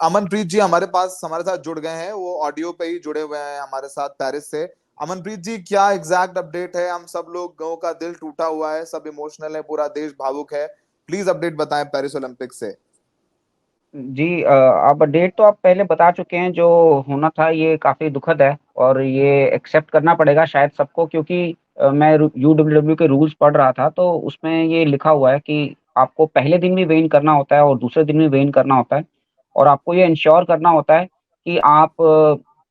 अमनप्रीत जी हमारे पास हमारे साथ जुड़ गए हैं, वो ऑडियो पे ही जुड़े हुए हैं हमारे साथ पेरिस से। अमनप्रीत जी, क्या एग्जैक्ट अपडेट है? हम सब लोगों का दिल टूटा हुआ है, सब इमोशनल है, पूरा देश भावुक है। प्लीज अपडेट बताएं पेरिस ओलंपिक से। जी आप डेट तो आप पहले बता चुके हैं। जो होना था ये काफ़ी दुखद है और ये एक्सेप्ट करना पड़ेगा शायद सबको, क्योंकि मैं यूडब्ल्यूडब्ल्यू के रूल्स पढ़ रहा था तो उसमें ये लिखा हुआ है कि आपको पहले दिन भी वेइन करना होता है और दूसरे दिन भी वेइन करना होता है, और आपको ये इंश्योर करना होता है कि आप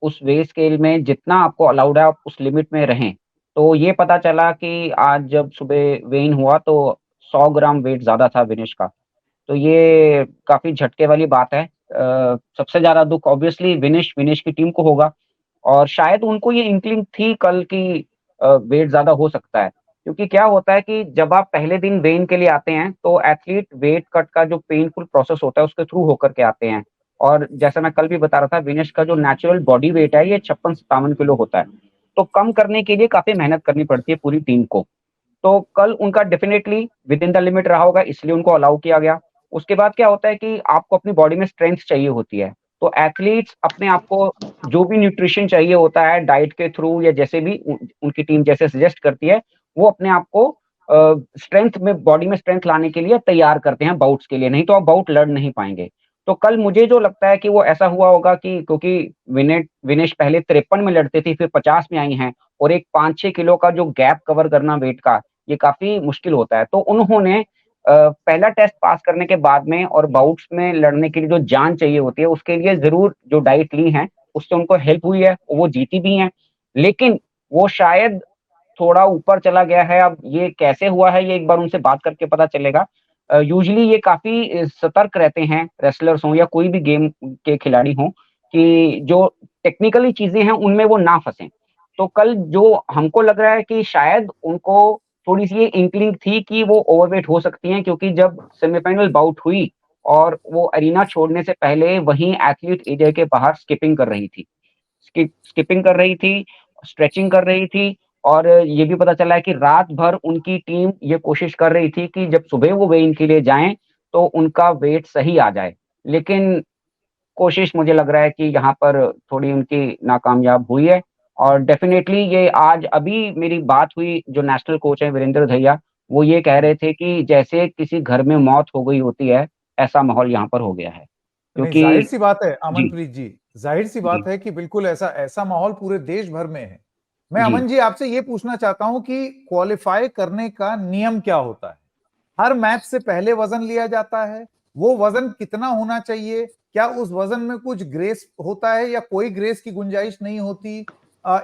उस वे स्केल में जितना आपको अलाउड है आप उस लिमिट में रहें। तो ये पता चला कि आज जब सुबह वेइन हुआ तो 100 ग्राम वेट ज़्यादा था विनेश का। तो ये काफ़ी झटके वाली बात है। सबसे ज़्यादा दुःख ऑब्वियसली विनेश विनेश की टीम को होगा, और शायद उनको ये इनक्लिंग थी कल की वेट ज़्यादा हो सकता है। क्योंकि क्या होता है कि जब आप पहले दिन वेइन के लिए आते हैं तो एथलीट वेट कट का जो पेनफुल प्रोसेस होता है उसके थ्रू होकर के आते हैं। और जैसा मैं कल भी बता रहा था, विनेश का जो नेचुरल बॉडी वेट है ये 56-57 किलो होता है। तो कम करने के लिए काफ़ी मेहनत करनी पड़ती है पूरी टीम को। तो कल उनका definitely with in the limit रहा होगा, इसलिए उनको अलाउ किया गया। उसके बाद क्या होता है कि आपको अपनी बॉडी में स्ट्रेंथ चाहिए होती है। तो एथलीट्स अपने आप को जो भी न्यूट्रिशन चाहिए होता है डाइट के थ्रू या जैसे भी उनकी टीम जैसे सजेस्ट करती है, वो अपने आप को स्ट्रेंथ में बॉडी में स्ट्रेंथ लाने के लिए तैयार करते हैं बाउट्स के लिए, नहीं तो आप बाउट लड़ नहीं पाएँगे। तो कल मुझे जो लगता है कि वो ऐसा हुआ होगा कि क्योंकि विनेश पहले 53 में लड़ते थे, फिर 50 में आई हैं, और एक 5-6 किलो का जो गैप कवर करना वेट का, ये काफ़ी मुश्किल होता है। तो उन्होंने पहला टेस्ट पास करने के बाद में और बाउट्स में लड़ने के लिए जो जान चाहिए होती है, उसके लिए ज़रूर जो डाइट ली है, उससे उनको हेल्प हुई है, वो जीती भी हैं। लेकिन वो शायद थोड़ा ऊपर चला गया है। अब ये कैसे हुआ है, ये एक बार उनसे बात करके पता चलेगा। यूजुअली ये काफ़ी सतर्क रहते हैं रेसलर्स हों या कोई भी गेम के खिलाड़ी हों, कि जो टेक्निकली चीज़ें हैं, उनमें वो ना फँसें। तो कल जो हमको लग रहा है कि शायद उनको थोड़ी-सी ये इन्कलिंग थी कि वो ओवरवेट हो सकती हैं, क्योंकि जब सेमीफाइनल बाउट हुई और वो अरीना छोड़ने से पहले वहीं एथलीट एरिया के बाहर स्किपिंग कर रही थी। स्किपिंग कर रही थी, स्ट्रेचिंग कर रही थी, और ये भी पता चला है कि रात भर उनकी टीम ये कोशिश कर रही थी कि जब सुबह वो वेइन के लिए जाएँ, तो उनका वेट सही आ जाए। लेकिन कोशिश मुझे लग रहा है कि यहाँ पर थोड़ी उनकी नाकामयाब हुई है। और डेफ़िनेटली ये आज अभी मेरी बात हुई, जो नेशनल कोच हैं वीरेंद्र धैया, वो ये कह रहे थे कि जैसे किसी घर में मौत हो गई होती है, ऐसा माहौल यहाँ पर हो गया है। नहीं, क्योंकि जाहिर सी बात है जी, अमनप्रीत जी, जाहिर सी जी, बात है कि बिल्कुल ऐसा ऐसा माहौल पूरे देश भर में है। मैं जी। अमन जी आपसे ये पूछना चाहता हूं कि क्वालिफाई करने का नियम क्या होता है? हर मैच से पहले वजन लिया जाता है? वो वजन कितना होना चाहिए? क्या उस वजन में कुछ ग्रेस होता है या कोई ग्रेस की गुंजाइश नहीं होती?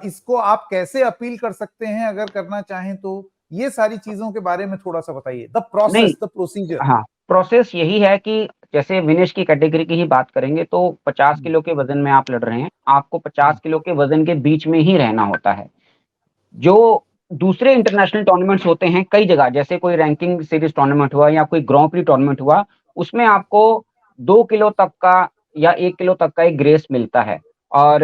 इसको आप कैसे अपील कर सकते हैं अगर करना चाहें तो? ये सारी चीजों के बारे में थोड़ा सा बताइए, द नहीं, प्रोसेस, द प्रोसीजर। हाँ, प्रोसेस यही है कि जैसे विनेश की कैटेगरी की ही बात करेंगे तो 50 किलो के वज़न में आप लड़ रहे हैं, आपको 50 किलो के वज़न के बीच में ही रहना होता है। जो दूसरे इंटरनेशनल टूर्नामेंट्स होते हैं कई जगह, जैसे कोई रैंकिंग सीरीज़ टूर्नामेंट हुआ या कोई ग्रां प्री टूर्नामेंट हुआ, उसमें आपको 2 किलो तक का या 1 किलो तक का एक ग्रेस मिलता है। और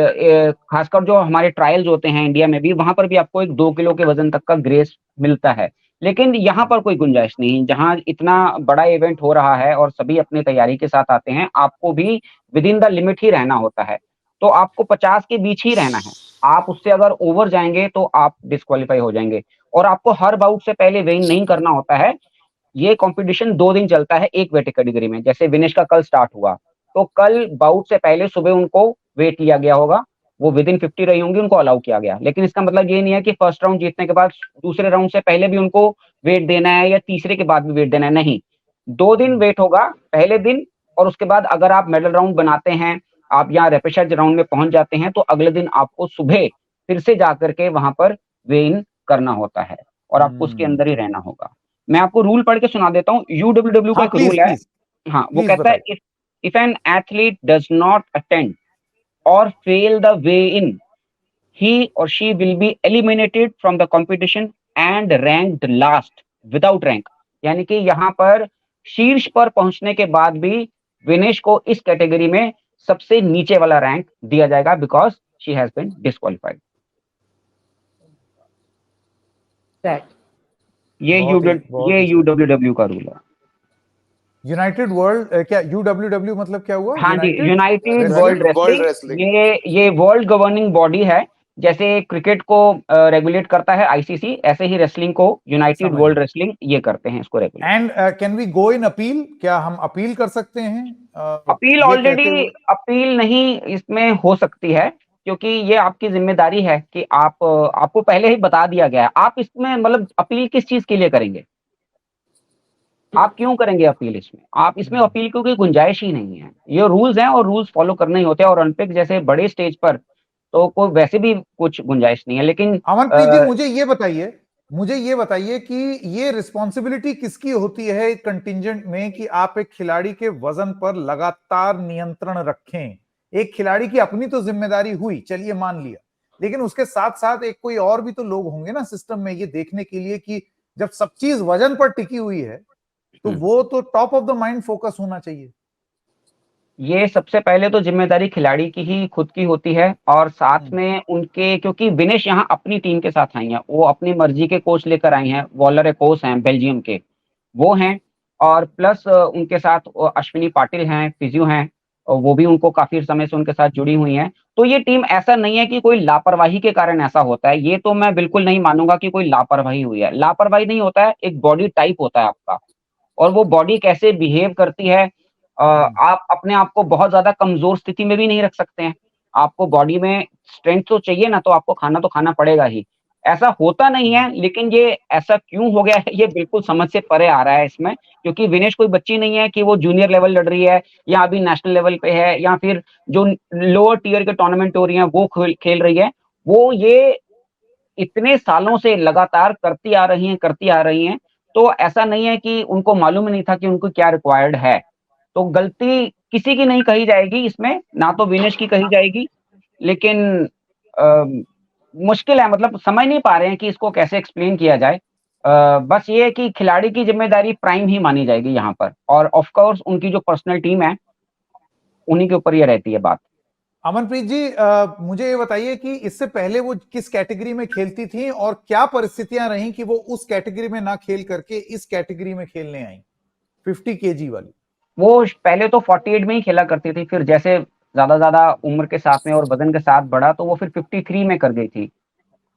खासकर जो हमारे ट्रायल्स होते हैं इंडिया में भी, वहाँ पर भी आपको एक 2 किलो के वज़न तक का ग्रेस मिलता है। लेकिन यहाँ पर कोई गुंजाइश नहीं, जहाँ इतना बड़ा इवेंट हो रहा है और सभी अपनी तैयारी के साथ आते हैं, आपको भी विद इन द लिमिट ही रहना होता है। तो आपको 50 के बीच ही रहना है। आप उससे अगर ओवर जाएँगे तो आप डिस्क्वालीफाई हो जाएँगे, और आपको हर बाउट से पहले वेट नहीं करना होता है। ये कॉम्पिटिशन 2 दिन चलता है एक वेट कैटेगरी में, जैसे विनेश का कल स्टार्ट हुआ, तो कल बाउट से पहले सुबह उनको वेट लिया गया होगा, वो विदिन 50 रही होंगी, उनको अलाउ किया गया। लेकिन इसका मतलब ये नहीं है कि फर्स्ट राउंड जीतने के बाद दूसरे राउंड से पहले भी उनको वेट देना है या तीसरे के बाद भी वेट देना है, नहीं। 2 दिन वेट होगा, पहले दिन, और उसके बाद अगर आप मेडल राउंड बनाते हैं, आप यहाँ रेपेचेज राउंड में पहुँच जाते हैं, तो अगले दिन आपको सुबह फिर से जाकर के वहाँ पर वेइ इन करना होता है, और आपको उसके अंदर ही रहना होगा। मैं आपको रूल पढ़ के सुना देता हूँ, यूडब्ल्यूडब्ल्यू का हाँ, एक प्लीज रूल है। प्लीज हाँ, वो प्लीज कहता है बताइए। If if an athlete does not attend or fail the weigh-in, he or she will be eliminated from the competition and ranked last without rank। यानी कि यहाँ पर शीर्ष पर पहुंचने के बाद भी विनेश को इस कैटेगरी में सबसे नीचे वाला रैंक दिया जाएगा, because she has been disqualified. Right. ये बहुत ही यूडब्ल्यू सही। डब्ल्यू का रूल है। यूनाइटेड वर्ल्ड क्या UWW मतलब क्या हुआ? हाँ जी, United Wrestling? World World Wrestling, Wrestling. ये वर्ल्ड गवर्निंग बॉडी है। जैसे क्रिकेट को रेगुलेट करता है आईसीसी, ऐसे ही रेसलिंग को यूनाइटेड समझ वर्ल्ड रेसलिंग ये करते हैं, इसको regulate. And can we go in appeal? क्या हम अपील कर सकते हैं अपील ये कहते ऑलरेडी, हुए? अपील नहीं इसमें हो सकती है, क्योंकि ये आपकी जिम्मेदारी है कि आपको पहले ही बता दिया गया है। आप इसमें मतलब अपील किस चीज के लिए करेंगे? आप क्यों करेंगे अपील इसमें? आप इसमें अपील की कोई गुंजाइश ही नहीं है। ये रूल्स हैं और रूल्स फॉलो करने ही होते हैं, और ओलंपिक जैसे बड़े स्टेज पर तो कोई वैसे भी कुछ गुंजाइश नहीं है। लेकिन अमनप्रीत जी, मुझे ये बताइए कि ये रिस्पॉन्सिबिलिटी किसकी होती है एक कंटिंजेंट में कि आप एक खिलाड़ी के वजन पर लगातार नियंत्रण रखें? एक खिलाड़ी की अपनी तो जिम्मेदारी हुई, चलिए मान लिया, लेकिन उसके साथ साथ एक कोई और भी तो लोग होंगे ना सिस्टम में ये देखने के लिए कि जब सब चीज वजन पर टिकी हुई है तो वो तो top of the mind focus होना चाहिए। ये सबसे पहले तो जिम्मेदारी खिलाड़ी की ही खुद की होती है, और साथ में उनके, क्योंकि विनेश यहाँ अपनी टीम के साथ आई हैं, वो अपनी मर्जी के कोच लेकर आई हैं। वॉलर कोच हैं बेल्जियम के, वो हैं। और प्लस उनके साथ अश्विनी पाटिल हैं, फिजियो हैं, और वो भी उनको काफी समय से उनके साथ जुड़ी हुई हैं। तो ये टीम ऐसा नहीं है कि कोई लापरवाही के कारण ऐसा होता है, ये तो मैं बिल्कुल नहीं मानूंगा कि कोई लापरवाही हुई है। लापरवाही नहीं होता है, एक बॉडी टाइप होता है आपका, और वो बॉडी कैसे बिहेव करती है। आप अपने आप को बहुत ज्यादा कमजोर स्थिति में भी नहीं रख सकते हैं। आपको बॉडी में स्ट्रेंथ तो चाहिए ना, तो आपको खाना तो खाना पड़ेगा ही। ऐसा होता नहीं है, लेकिन ये ऐसा क्यों हो गया है ये बिल्कुल समझ से परे आ रहा है इसमें। क्योंकि विनेश कोई बच्ची नहीं है कि वो जूनियर लेवल लड़ रही है, या अभी नेशनल लेवल पे है, या फिर जो लोअर टियर के टूर्नामेंट हो रही है वो खेल रही है। वो ये इतने सालों से लगातार करती आ रही हैं। तो ऐसा नहीं है कि उनको मालूम ही नहीं था कि उनको क्या रिक्वायर्ड है। तो गलती किसी की नहीं कही जाएगी इसमें, ना तो विनेश की कही जाएगी। लेकिन अ, मुश्किल है, मतलब समझ नहीं पा रहे हैं कि इसको कैसे एक्सप्लेन किया जाए। बस ये है कि खिलाड़ी की जिम्मेदारी प्राइम ही मानी जाएगी यहाँ पर, और ऑफ कोर्स उनकी जो पर्सनल टीम है उन्हीं के ऊपर ये रहती है बात। अमनप्रीत जी, मुझे ये बताइए कि इससे पहले वो किस कैटेगरी में खेलती थी और क्या परिस्थितियां रहीं कि वो उस कैटेगरी में ना खेल करके इस कैटेगरी में खेलने आई, 50 केजी वाली? वो पहले तो 48 में ही खेला करती थी, फिर जैसे ज्यादा उम्र के साथ में और वजन के साथ बढ़ा, तो वो फिर 53 में कर गई थी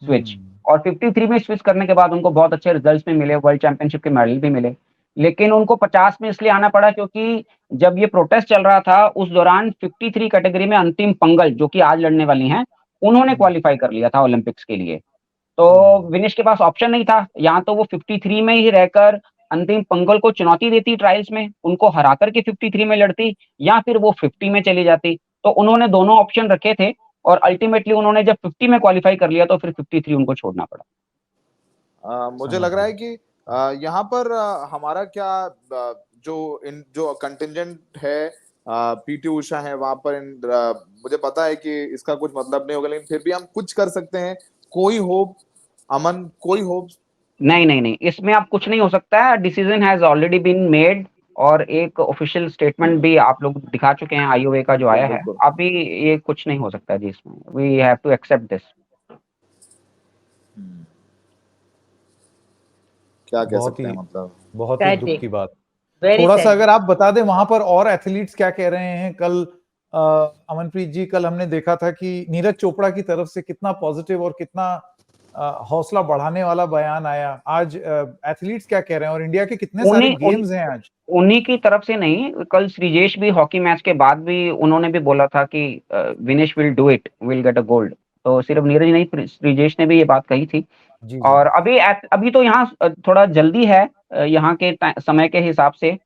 स्विच। और 53 में स्विच करने के बाद उनको बहुत अच्छे रिजल्ट्स भी मिले, वर्ल्ड चैंपियनशिप के मेडल भी मिले। लेकिन उनको 50 में इसलिए आना पड़ा क्योंकि जब ये प्रोटेस्ट चल रहा था उस दौरान 53 कैटेगरी में अंतिम पंगल, जो कि आज लड़ने वाली हैं, उन्होंने क्वालिफाई कर लिया था ओलंपिक्स के लिए। तो विनेश के पास ऑप्शन नहीं था, या तो वो 53 में ही रहकर अंतिम पंगल को चुनौती देती ट्रायल्स में, उनको हरा करके 53 में लड़ती, या फिर वो 50 में चली जाती। तो उन्होंने दोनों ऑप्शन रखे थे, और अल्टीमेटली उन्होंने जब 50 में क्वालिफाई कर लिया तो फिर 53 उनको छोड़ना पड़ा। मुझे लग रहा है कि यहाँ पर हमारा क्या जो कंटिंजेंट है, पीटी उषा है वहां पर मुझे पता है कि इसका कुछ मतलब नहीं होगा, लेकिन फिर भी हम कुछ कर सकते हैं। कोई होप, अमन, कोई होप? नहीं, इसमें अब कुछ नहीं हो सकता है। Decision has already been made, और एक ऑफिशियल स्टेटमेंट भी आप लोग दिखा चुके हैं आईओए का जो बिल्कुल आया है। बिल्कुल। अभी ये कुछ नहीं हो सकता जी, इसमें we have to accept this. क्या कह सकते हैं मतलब। बहुत ही दुख की बात। वेरी थोड़ा सा सैड। अगर आप बता दें वहां पर और एथलीट्स क्या कह रहे हैं। कल अमनप्रीत जी, कल हमने देखा था कि नीरज चोपड़ा की तरफ से कितना पॉजिटिव और कितना हौसला बढ़ाने वाला बयान आया। आज एथलीट्स क्या कह रहे हैं और इंडिया के कितने सारे गेम्स हैं आज? उन्हीं की तरफ से नहीं, कल श्रीजेश भी हॉकी मैच के बाद भी उन्होंने भी बोला था कि Vinesh will do it, will get a gold. तो सिर्फ नीरज नहीं, श्रीजेश ने भी ये बात कही थी। जी और अभी तो यहाँ थोड़ा जल्दी है, यहाँ के समय के हिसाब से।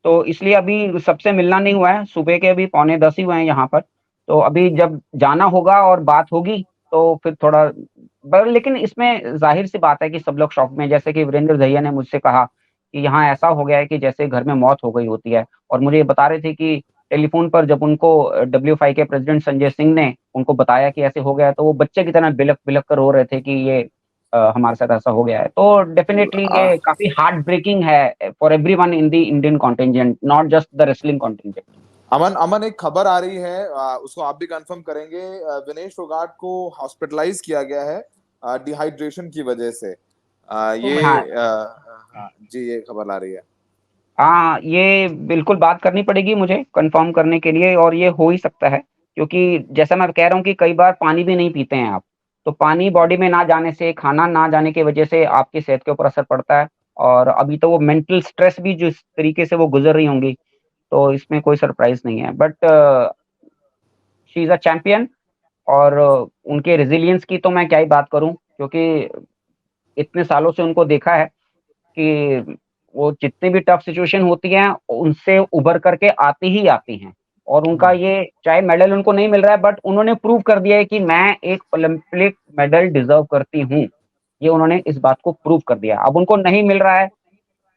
तो इसलिए अभी सबसे मिलना नहीं हुआ है। सुबह के अभी 9:45 ही हुए हैं यहाँ पर। तो अभी जब जाना होगा और बात होगी तो फिर थोड़ा लेकिन इसमें जाहिर सी बात है कि सब लोग शॉक में, जैसे कि वीरेंद्र दहिया ने मुझसे कहा कि यहाँ ऐसा हो गया है कि जैसे घर में मौत हो गई होती है। और मुझे ये बता रहे थे कि टेलीफोन पर जब उनको WFI के प्रेसिडेंट संजय सिंह ने उनको बताया कि ऐसे हो गया है, तो वो बच्चे की तरह बिलक बिलक कर रो रहे थे कि ये हमारे साथ ऐसा हो गया है। तो डेफिनेटली ये काफी हार्ट ब्रेकिंग है for everyone in the Indian contingent, not just the wrestling contingent. Aman, एक खबर आ रही है, उसको आप भी कंफर्म करेंगे। विनेश फोगाट को हॉस्पिटलाइज किया गया है डिहाइड्रेशन की वजह से। ये हाँ, हाँ जी, ये खबर आ रही है। हाँ, ये बिल्कुल बात करनी पड़ेगी मुझे कंफर्म करने के लिए, और ये हो ही सकता है क्योंकि जैसा मैं कह रहा हूँ कि कई बार पानी भी नहीं पीते हैं आप, तो पानी बॉडी में ना जाने से, खाना ना जाने की वजह से आपकी सेहत के ऊपर असर पड़ता है। और अभी तो वो मेंटल स्ट्रेस भी जिस तरीके से वो गुजर रही होंगी, तो इसमें कोई सरप्राइज नहीं है। But she is a champion, और उनके रेजिलियंस की तो मैं क्या ही बात करूं, क्योंकि इतने सालों से उनको देखा है कि वो जितनी भी टफ सिचुएशन होती हैं, उनसे उभर करके आती ही आती हैं। और उनका ये, चाहे मेडल उनको नहीं मिल रहा है, बट उन्होंने प्रूव कर दिया है कि मैं एक ओलंपिक मेडल डिजर्व करती हूँ। ये उन्होंने इस बात को प्रूव कर दिया। अब उनको नहीं मिल रहा है,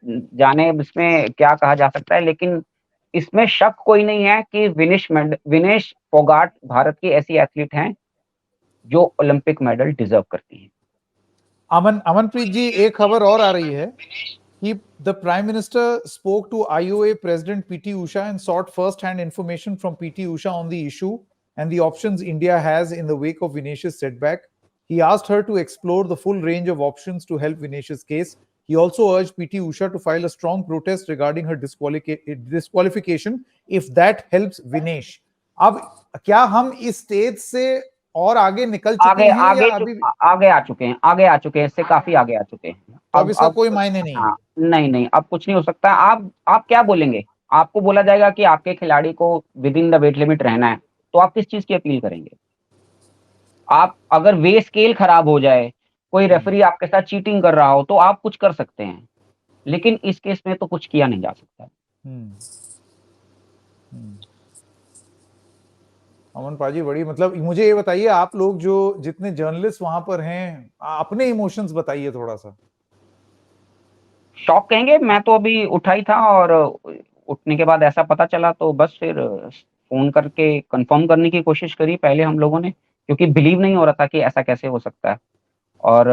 जाने अब इसमें क्या कहा जा सकता है, लेकिन इसमें शक कोई नहीं है कि विनेश फोगाट भारत की ऐसी एथलीट हैं जो ओलंपिक मेडल डिजर्व करती हैं। अमनप्रीत जी, एक खबर और आ रही है कि the Prime Minister spoke to IOA President PT Usha and sought first-hand information from PT Usha on the issue and the options India has in the wake of Vinesh's setback. He asked her to explore the full range of options to help Vinesh's case. He also urged PT Usha to file a strong protest regarding her disqualification if that helps Vinesh. अब क्या हम इस stage से और आगे निकल चुके हैं या अभी? आगे आ चुके हैं, आगे आ चुके हैं, इससे काफी आगे आ चुके हैं। तो अब इसका कोई मायने नहीं है। हाँ, नहीं, अब कुछ नहीं हो सकता। आप क्या बोलेंगे? आपको बोला जाएगा कि आपके खिलाड़ी को with in the wait limit रहना है, तो आप किस चीज की अपील करेंगे? आप अगर वे स्केल खराब हो जाए, कोई रेफरी आपके साथ चीटिंग कर रहा हो, तो आप कुछ कर सकते हैं, लेकिन इस केस में तो कुछ किया नहीं जा सकता। अमन पाजी, बड़ी मतलब मुझे ये बताइए, आप लोग जो जितने जर्नलिस्ट वहां पर हैं, अपने इमोशंस बताइए थोड़ा सा। शॉक कहेंगे, मैं तो अभी उठा ही था, और उठने के बाद ऐसा पता चला तो बस फिर फोन करके कंफर्म करने की कोशिश करी पहले हम लोगों ने, क्योंकि बिलीव नहीं हो रहा था कि ऐसा कैसे हो सकता है। और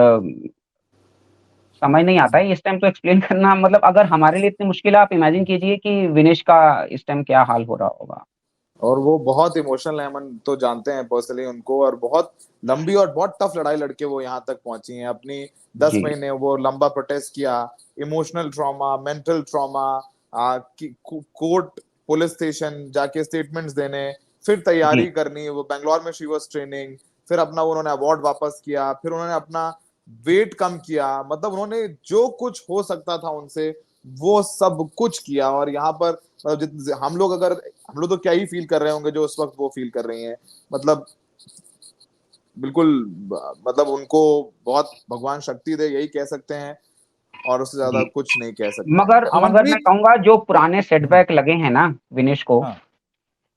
समझ नहीं आता है इस टाइम तो एक्सप्लेन करना, मतलब अगर हमारे लिए इतनी मुश्किल है, आप इमेजिन कीजिए कि विनेश का इस टाइम क्या हाल हो रहा होगा। और वो बहुत इमोशनल है, मन तो जानते हैं पर्सनली उनको, और बहुत लंबी और बहुत टफ लड़ाई लड़के वो यहाँ तक पहुंची हैं। अपनी 10 महीने वो लंबा प्रोटेस्ट किया, emotional trauma, mental trauma, court, police station जाके स्टेटमेंट्स देने, फिर तैयारी करनी। वो बेंगलोर में शी वाज ट्रेनिंग, फिर अपना उन्होंने अवार्ड वापस किया, फिर उन्होंने अपना वेट कम किया, मतलब उन्होंने जो कुछ हो सकता था उनसे वो सब कुछ किया। और यहाँ पर हम लोग तो क्या ही फील कर रहे होंगे जो उस वक्त वो फील कर रही हैं। मतलब बिल्कुल, मतलब उनको बहुत भगवान शक्ति दे, यही कह सकते हैं, और उससे ज्यादा कुछ नहीं कह सकते। मगर मैं कहूंगा जो पुराने सेटबैक लगे हैं ना विनेश को,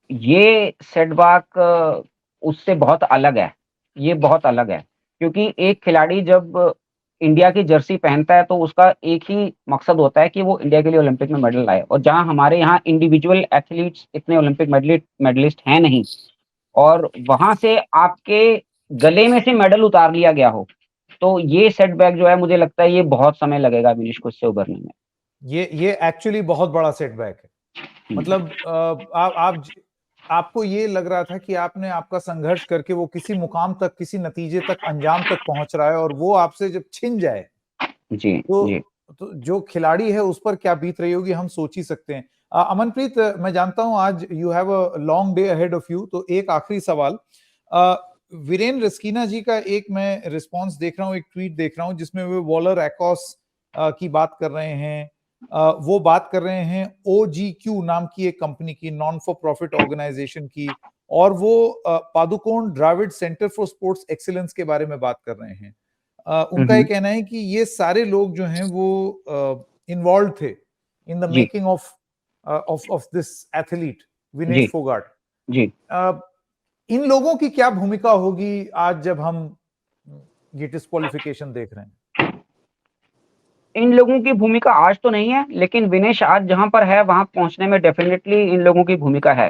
ये सेटबैक उससे बहुत अलग है। ये बहुत अलग है, क्योंकि एक खिलाड़ी जब इंडिया की जर्सी पहनता है तो उसका एक ही मकसद होता है कि वो इंडिया के लिए ओलंपिक में मेडल लाए। और जहां हमारे यहाँ इंडिविजुअल एथलीट्स इतने ओलंपिक मेडलिस्ट हैं नहीं, और वहां से आपके गले में से मेडल उतार लिया गया हो, तो ये सेटबैक जो है, मुझे लगता है ये बहुत समय लगेगा विनेश को इससे उभरने में। ये एक्चुअली बहुत बड़ा सेटबैक है। मतलब आपको ये लग रहा था कि आपने आपका संघर्ष करके वो किसी मुकाम तक, किसी नतीजे तक, अंजाम तक पहुंच रहा है, और वो आपसे जब छिन जाए तो जो खिलाड़ी है उस पर क्या बीत रही होगी हम सोच ही सकते हैं। अमनप्रीत, मैं जानता हूं आज you have a long day ahead of you, तो एक आखिरी सवाल, वीरेन रस्कीना जी का एक मैं रिस्पांस देख रहा हूं, एक ट्वीट देख रहा हूं जिसमें वे वॉलर एकॉस की बात कर रहे हैं। वो बात कर रहे हैं OGQ नाम की एक कंपनी की, नॉन फॉर प्रॉफिट ऑर्गेनाइजेशन की, और वो Padukone Dravid centre for sports excellence के बारे में बात कर रहे हैं। उनका ये कहना है कि ये सारे लोग जो हैं वो इन्वॉल्व थे in the making of this athlete Vinesh Phogat. इन लोगों की क्या भूमिका होगी आज जब हम ये डिस्क्वालिफिकेशन देख रहे हैं? इन लोगों की भूमिका आज तो नहीं है, लेकिन विनेश आज जहां पर है वहां पहुंचने में डेफिनेटली इन लोगों की भूमिका है,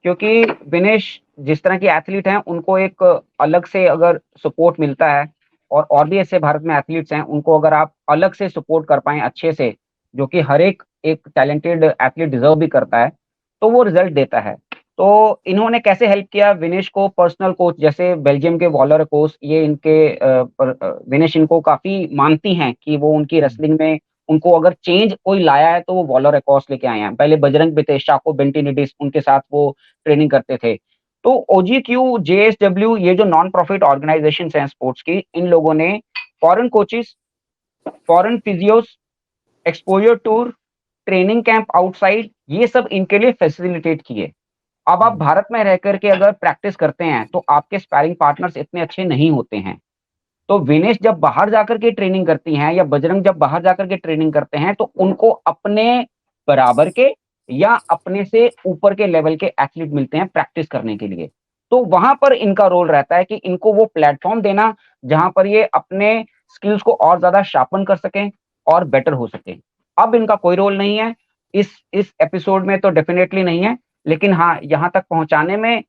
क्योंकि विनेश जिस तरह की एथलीट हैं उनको एक अलग से अगर सपोर्ट मिलता है, और भी ऐसे भारत में एथलीट्स हैं, उनको अगर आप अलग से सपोर्ट कर पाएं अच्छे से, जो कि हर एक टैलेंटेड एथलीट डिजर्व भी करता है, तो वो रिजल्ट देता है। तो इन्होंने कैसे हेल्प किया विनेश को? पर्सनल कोच जैसे बेल्जियम के वॉलर कोच, ये इनके विनेश इनको काफी मानती हैं कि वो उनकी रेसलिंग में उनको अगर चेंज कोई लाया है तो वो वॉलर एकॉस लेके आए हैं। पहले बजरंग भी थे, शाको बेंटिनिडिस उनके साथ वो ट्रेनिंग करते थे। तो ओजीक्यू, जेएसडब्ल्यू, ये जो नॉन प्रॉफिट ऑर्गेनाइजेशंस हैं स्पोर्ट्स की, इन लोगों ने foreign coaches, foreign physios, exposure tour, training camp outside, ये सब इनके लिए फैसिलिटेट किए। अब आप भारत में रह करके अगर प्रैक्टिस करते हैं तो आपके स्पैरिंग पार्टनर्स इतने अच्छे नहीं होते हैं। तो विनेश जब बाहर जाकर के ट्रेनिंग करती हैं या बजरंग जब बाहर जाकर के ट्रेनिंग करते हैं तो उनको अपने बराबर के या अपने से ऊपर के लेवल के एथलीट मिलते हैं प्रैक्टिस करने के लिए। तो वहां पर इनका रोल रहता है कि इनको वो प्लेटफॉर्म देना जहां पर ये अपने स्किल्स को और ज्यादा शार्पन कर सकें और बेटर हो सके। अब इनका कोई रोल नहीं है इस एपिसोड में, तो डेफिनेटली नहीं है, लेकिन हाँ, यहाँ तक पहुंचाने में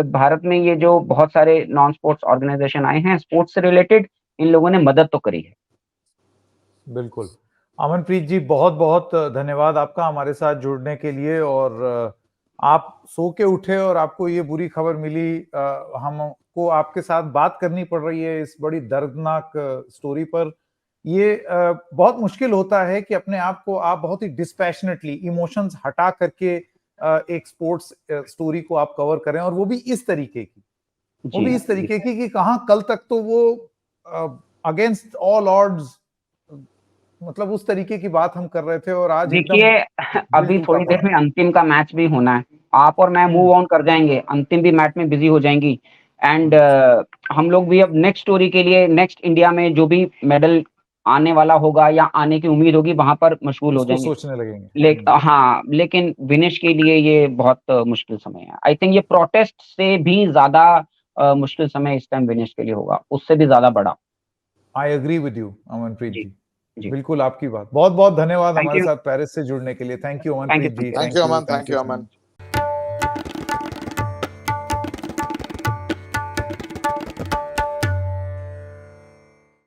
भारत में ये जो बहुत सारे नॉन स्पोर्ट्स ऑर्गेनाइजेशन आए हैं स्पोर्ट्स से रिलेटेड, इन लोगों ने मदद तो करी है। बिल्कुल। अमनप्रीत जी, बहुत बहुत धन्यवाद आपका हमारे साथ जुड़ने के लिए। और आप सो के उठे और आपको ये बुरी खबर मिली, हमको आपके साथ बात करनी पड़ रही है इस बड़ी दर्दनाक स्टोरी पर। ये बहुत मुश्किल होता है कि अपने आप को आप बहुत ही डिस्पैशनेटली, इमोशंस हटा करके एक स्पोर्ट्स स्टोरी को आप कवर करें, और वो भी इस तरीके की, वो भी इस तरीके की कि कहाँ कल तक तो वो अगेंस्ट ऑल ऑड्स, मतलब उस तरीके की बात हम कर रहे थे, और आज देखिए अभी थोड़ी देर में अंतिम का मैच भी होना है, आप और मैं मूव ऑन कर जाएंगे, अंतिम भी मैच में बिजी हो जाएंगी। एंड हम लोग भी अब नेक्स्ट स्टोरी के लिए, नेक्स्ट इंडिया में जो भी मेडल आने वाला होगा या आने की उम्मीद होगी वहां पर मशगूल हो जाएंगे, सोचने लगेंगे। हाँ, लेकिन विनेश के लिए ये बहुत मुश्किल समय है। आई थिंक ये प्रोटेस्ट से भी ज्यादा मुश्किल समय इस टाइम विनेश के लिए होगा, उससे भी ज्यादा बड़ा। I agree with you Amanpreet ji, जी। बिल्कुल आपकी बात। बहुत बहुत धन्यवाद हमारे साथ पेरिस से जुड़ने के लिए। Thank you Amanpreet ji. Thank you Aman, thank you Aman.